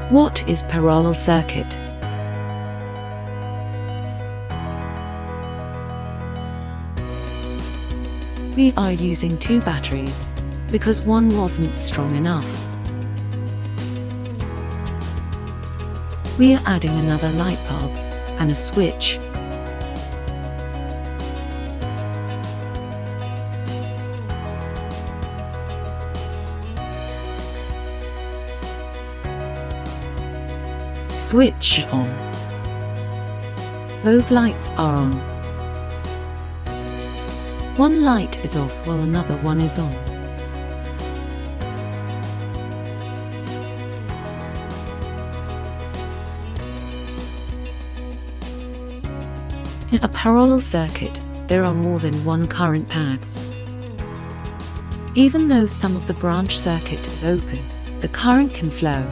What is parallel circuit? We are using two batteries because one wasn't strong enough. We are adding another light bulb and a switch. Switch on. Both lights are on. One light is off while another one is on. In a parallel circuit, there are more than one current paths. Even though some of the branch circuit is open, the current can flow.